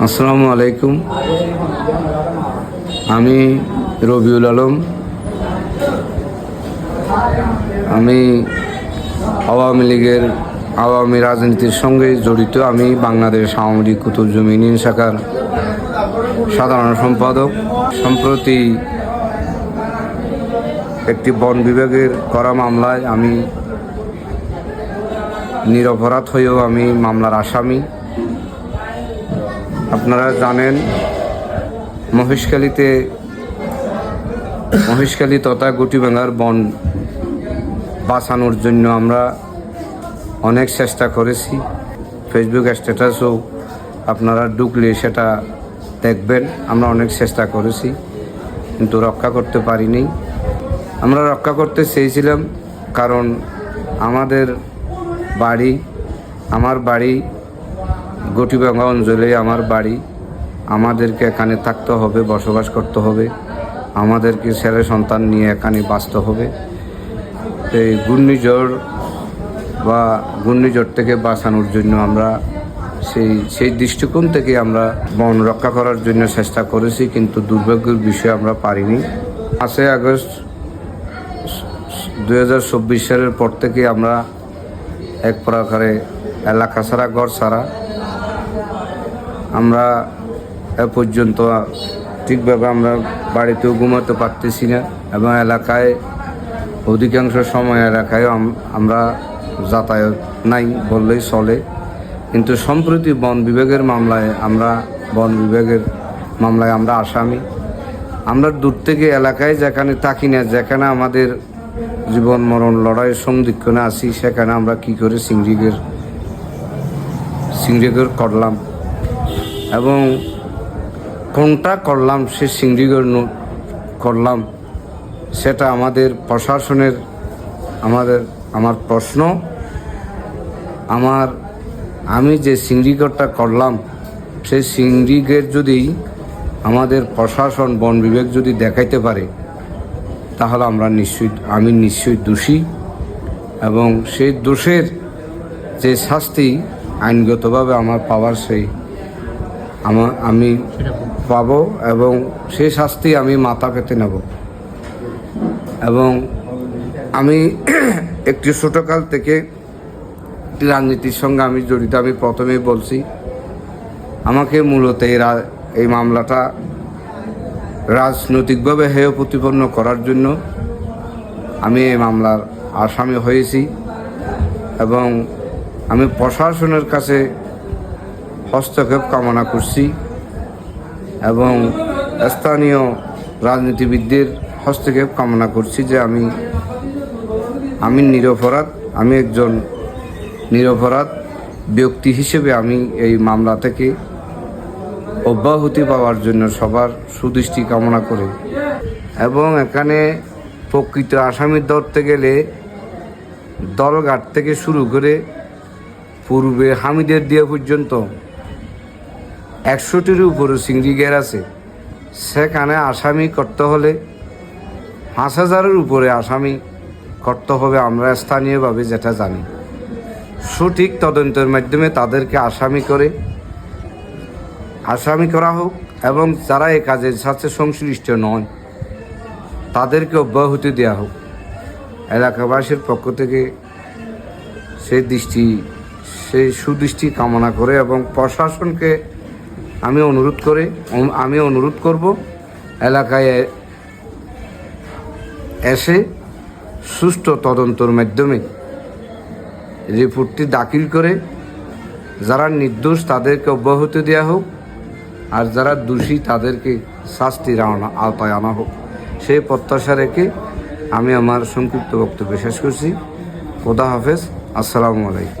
আসসালামু আলাইকুম। আমি রবিউল আলম। আমি আওয়ামী লীগের আওয়ামী রাজনীতির সঙ্গে জড়িত। আমি বাংলাদেশ আওয়ামী লীগ কুতুবজমি ইউনিয়ন শাখার সাধারণ সম্পাদক। সম্প্রতি একটি বন বিভাগের করা মামলায় আমি নিরপরাধ হয়েও আমি মামলার আসামি। আপনারা জানেন, মহেশখালী তথা গুটিবাঙ্গার বন বাঁচানোর জন্য আমরা অনেক চেষ্টা করেছি। ফেসবুক স্ট্যাটাসও আপনারা ঢুকলে সেটা দেখবেন। আমরা অনেক চেষ্টা করেছি, কিন্তু রক্ষা করতে পারিনি। আমরা রক্ষা করতে চেয়েছিলাম, কারণ আমার বাড়ি গুটিবাঙ্গা অঞ্চলে আমার বাড়ি। আমাদেরকে এখানে থাকতে হবে, বসবাস করতে হবে, আমাদেরকে ছেলে সন্তান নিয়ে এখানে বাঁচতে হবে। এই ঘূর্ণিঝড় থেকে বাঁচানোর জন্য আমরা সেই দৃষ্টিকোণ থেকে আমরা বন রক্ষা করার জন্য চেষ্টা করেছি, কিন্তু দুর্ভাগ্যের বিষয়ে আমরা পারিনি। 5 আগস্ট 2024 সালের পর থেকে আমরা এক প্রকারে এলাকা ছাড়া, ঘর ছাড়া। আমরা এ পর্যন্ত ঠিকভাবে আমরা বাড়িতেও ঘুমাতে পারতেছি না, এবং এলাকায় অধিকাংশ সময় এলাকায় আমরা যাতায়াত নাই বললেই চলে। কিন্তু সম্প্রতি বন বিভাগের মামলায় আমরা আসামি। আমরা দূর থেকে এলাকায় যেখানে থাকি না, যেখানে আমাদের জীবন মরণ লড়াইয়ের সন্ধিক্ষণে আছি, সেখানে আমরা কি করে সিংড়িগর করলাম, এবং কোনটা করলাম, সে সিংড়িগর করলাম, সেটা আমাদের প্রশাসনের আমার প্রশ্ন। আমি যে সিংড়িগরটা করলাম, সেই সিংড়িগের যদি আমাদের প্রশাসন, বন বিভাগ যদি দেখাইতে পারে, তাহলে আমি নিশ্চয়ই দোষী, এবং সেই দোষের যে শাস্তি আইনগতভাবে আমার পাওয়ার আমি পাবো, এবং সেই শাস্তি আমি মাথা পেতে নেব। এবং আমি একটি ছোটকাল থেকে রাজনীতির সঙ্গে আমি জড়িত। আমি প্রথমেই বলছি, আমাকে মূলত এই মামলাটা রাজনৈতিকভাবে হেয় প্রতিপন্ন করার জন্য আমি এই মামলার আসামি হয়েছি, এবং আমি প্রশাসনের কাছে হস্তক্ষেপ কামনা করছি, এবং স্থানীয় রাজনীতিবিদদের হস্তক্ষেপ কামনা করছি যে আমি নিরপরাধ। আমি একজন নিরপরাধ ব্যক্তি হিসেবে আমি এই মামলা থেকে অব্যাহতি পাওয়ার জন্য সবার সুদৃষ্টি কামনা করে। এবং এখানে প্রকৃত আসামি ধরতে গেলে দলঘাট থেকে শুরু করে পূর্বে হামিদের দিয়া পর্যন্ত 100টির উপরে সিংড়িগের আছে। সেখানে আসামি করতে হলে 5,000-এর উপরে আসামি করতে হবে। আমরা স্থানীয়ভাবে যেটা জানি, সঠিক তদন্তের মাধ্যমে তাদেরকে আসামি করা হোক, এবং যারা এই কাজের সাথে সংশ্লিষ্ট নয় তাদেরকে অব্যাহতি দেওয়া হোক। এলাকাবাসীর পক্ষ থেকে সেই সুদৃষ্টি কামনা করে, এবং প্রশাসনকে আমি অনুরোধ করব, এলাকায় এসে সুষ্ঠু তদন্তের মাধ্যমে রিপোর্টটি দাখিল করে যারা নির্দোষ তাদেরকে অব্যাহতি দেওয়া হোক, আর যারা দোষী তাদেরকে শাস্তির আওতায় আনা হোক। সেই প্রত্যাশা রেখে আমি আমার সংক্ষিপ্ত বক্তব্য শেষ করছি। খোদা হাফেজ। আসসালামু আলাইকুম।